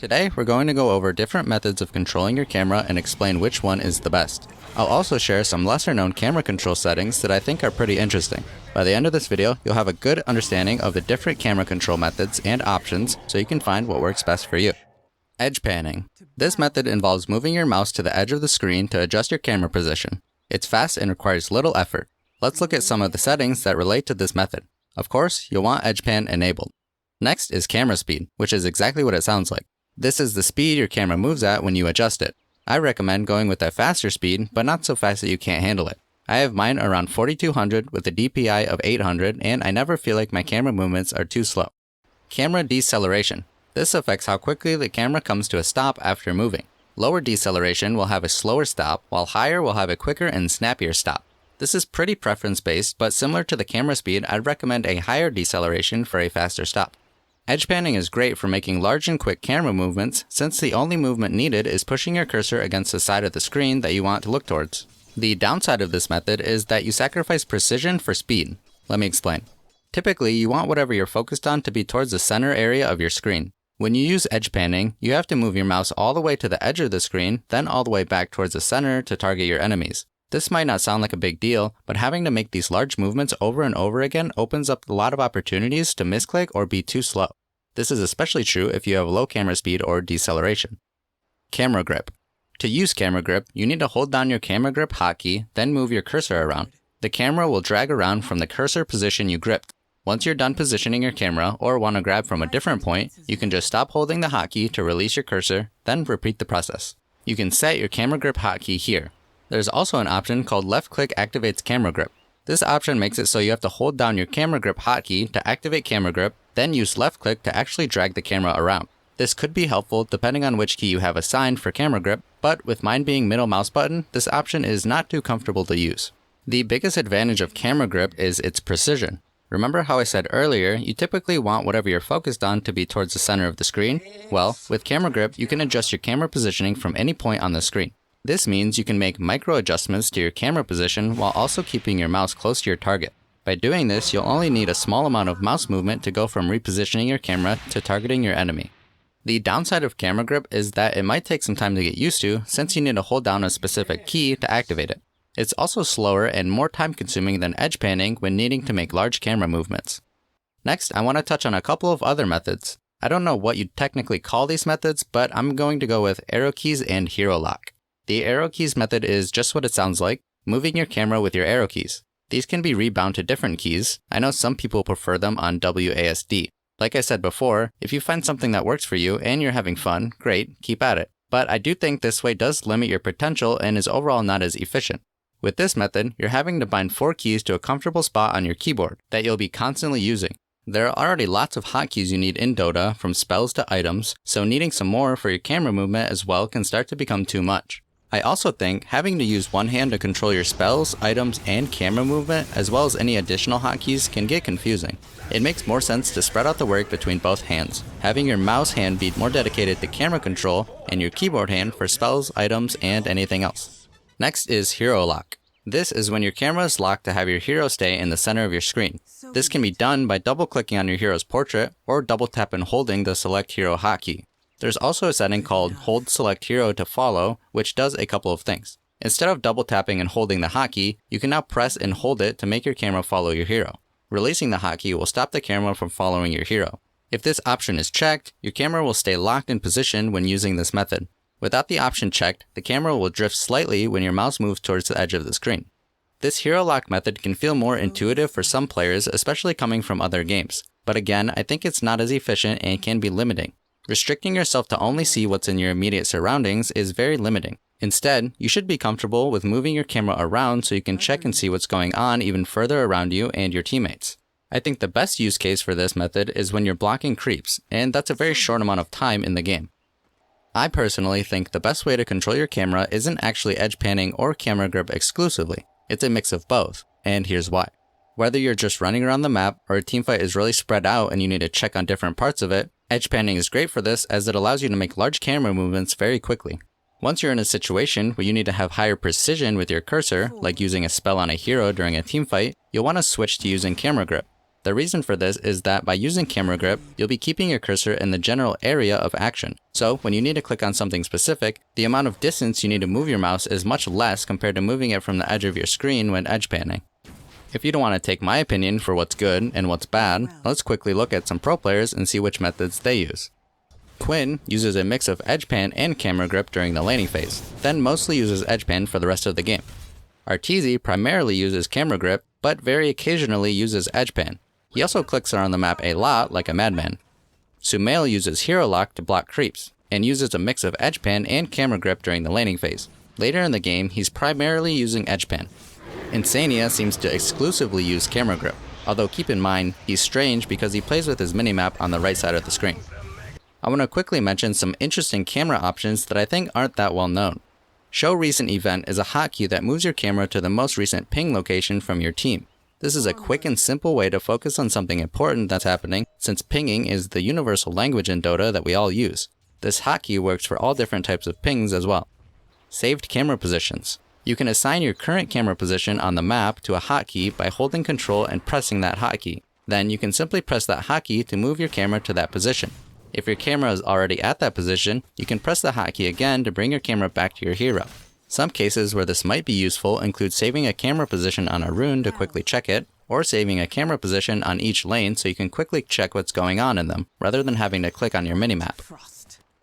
Today, we're going to go over different methods of controlling your camera and explain which one is the best. I'll also share some lesser known camera control settings that I think are pretty interesting. By the end of this video, you'll have a good understanding of the different camera control methods and options so you can find what works best for you. Edge panning. This method involves moving your mouse to the edge of the screen to adjust your camera position. It's fast and requires little effort. Let's look at some of the settings that relate to this method. Of course, you'll want edge pan enabled. Next is camera speed, which is exactly what it sounds like. This is the speed your camera moves at when you adjust it. I recommend going with a faster speed, but not so fast that you can't handle it. I have mine around 4200 with a DPI of 800, and I never feel like my camera movements are too slow. Camera deceleration. This affects how quickly the camera comes to a stop after moving. Lower deceleration will have a slower stop, while higher will have a quicker and snappier stop. This is pretty preference-based, but similar to the camera speed, I'd recommend a higher deceleration for a faster stop. Edge panning is great for making large and quick camera movements, since the only movement needed is pushing your cursor against the side of the screen that you want to look towards. The downside of this method is that you sacrifice precision for speed. Let me explain. Typically, you want whatever you're focused on to be towards the center area of your screen. When you use edge panning, you have to move your mouse all the way to the edge of the screen, then all the way back towards the center to target your enemies. This might not sound like a big deal, but having to make these large movements over and over again opens up a lot of opportunities to misclick or be too slow. This is especially true if you have low camera speed or deceleration. Camera grip. To use camera grip, you need to hold down your camera grip hotkey, then move your cursor around. The camera will drag around from the cursor position you gripped. Once you're done positioning your camera or want to grab from a different point, you can just stop holding the hotkey to release your cursor, then repeat the process. You can set your camera grip hotkey here. There's also an option called left click activates camera grip. This option makes it so you have to hold down your camera grip hotkey to activate camera grip, then use left click to actually drag the camera around. This could be helpful depending on which key you have assigned for camera grip, but with mine being middle mouse button, this option is not too comfortable to use. The biggest advantage of camera grip is its precision. Remember how I said earlier, you typically want whatever you're focused on to be towards the center of the screen? Well, with camera grip, you can adjust your camera positioning from any point on the screen. This means you can make micro adjustments to your camera position while also keeping your mouse close to your target. By doing this, you'll only need a small amount of mouse movement to go from repositioning your camera to targeting your enemy. The downside of camera grip is that it might take some time to get used to, since you need to hold down a specific key to activate it. It's also slower and more time consuming than edge panning when needing to make large camera movements. Next, I want to touch on a couple of other methods. I don't know what you'd technically call these methods, but I'm going to go with arrow keys and hero lock. The arrow keys method is just what it sounds like, moving your camera with your arrow keys. These can be rebound to different keys. I know some people prefer them on WASD. Like I said before, if you find something that works for you and you're having fun, great, keep at it. But I do think this way does limit your potential and is overall not as efficient. With this method, you're having to bind 4 keys to a comfortable spot on your keyboard that you'll be constantly using. There are already lots of hotkeys you need in Dota, from spells to items, so needing some more for your camera movement as well can start to become too much. I also think having to use one hand to control your spells, items, and camera movement, as well as any additional hotkeys, can get confusing. It makes more sense to spread out the work between both hands, having your mouse hand be more dedicated to camera control and your keyboard hand for spells, items, and anything else. Next is hero lock. This is when your camera is locked to have your hero stay in the center of your screen. This can be done by double-clicking on your hero's portrait or double-tap and holding the select hero hotkey. There's also a setting called Hold Select Hero to Follow, which does a couple of things. Instead of double tapping and holding the hotkey, you can now press and hold it to make your camera follow your hero. Releasing the hotkey will stop the camera from following your hero. If this option is checked, your camera will stay locked in position when using this method. Without the option checked, the camera will drift slightly when your mouse moves towards the edge of the screen. This hero lock method can feel more intuitive for some players, especially coming from other games. But again, I think it's not as efficient and can be limiting. Restricting yourself to only see what's in your immediate surroundings is very limiting. Instead, you should be comfortable with moving your camera around so you can check and see what's going on even further around you and your teammates. I think the best use case for this method is when you're blocking creeps, and that's a very short amount of time in the game. I personally think the best way to control your camera isn't actually edge panning or camera grip exclusively. It's a mix of both, and here's why. Whether you're just running around the map or a teamfight is really spread out and you need to check on different parts of it, edge panning is great for this as it allows you to make large camera movements very quickly. Once you're in a situation where you need to have higher precision with your cursor, like using a spell on a hero during a teamfight, you'll want to switch to using camera grip. The reason for this is that by using camera grip, you'll be keeping your cursor in the general area of action. So when you need to click on something specific, the amount of distance you need to move your mouse is much less compared to moving it from the edge of your screen when edge panning. If you don't want to take my opinion for what's good and what's bad, let's quickly look at some pro players and see which methods they use. Quinn uses a mix of edge pan and camera grip during the laning phase, then mostly uses edge pan for the rest of the game. Arteezy primarily uses camera grip, but very occasionally uses edge pan. He also clicks around the map a lot like a madman. Sumail uses hero lock to block creeps, and uses a mix of edge pan and camera grip during the laning phase. Later in the game, he's primarily using edge pan. Insania seems to exclusively use camera grip, although keep in mind, he's strange because he plays with his minimap on the right side of the screen. I want to quickly mention some interesting camera options that I think aren't that well known. Show Recent Event is a hotkey that moves your camera to the most recent ping location from your team. This is a quick and simple way to focus on something important that's happening, since pinging is the universal language in Dota that we all use. This hotkey works for all different types of pings as well. Saved camera positions. You can assign your current camera position on the map to a hotkey by holding Control and pressing that hotkey. Then you can simply press that hotkey to move your camera to that position. If your camera is already at that position, you can press the hotkey again to bring your camera back to your hero. Some cases where this might be useful include saving a camera position on a rune to quickly check it, or saving a camera position on each lane so you can quickly check what's going on in them, rather than having to click on your minimap.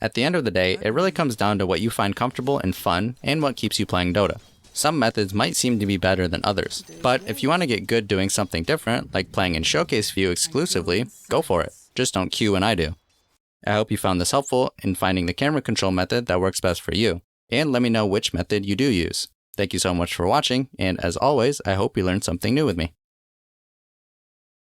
At the end of the day, it really comes down to what you find comfortable and fun, and what keeps you playing Dota. Some methods might seem to be better than others, but if you want to get good doing something different, like playing in Showcase View exclusively, go for it. Just don't queue when I do. I hope you found this helpful in finding the camera control method that works best for you, and let me know which method you do use. Thank you so much for watching, and as always, I hope you learned something new with me.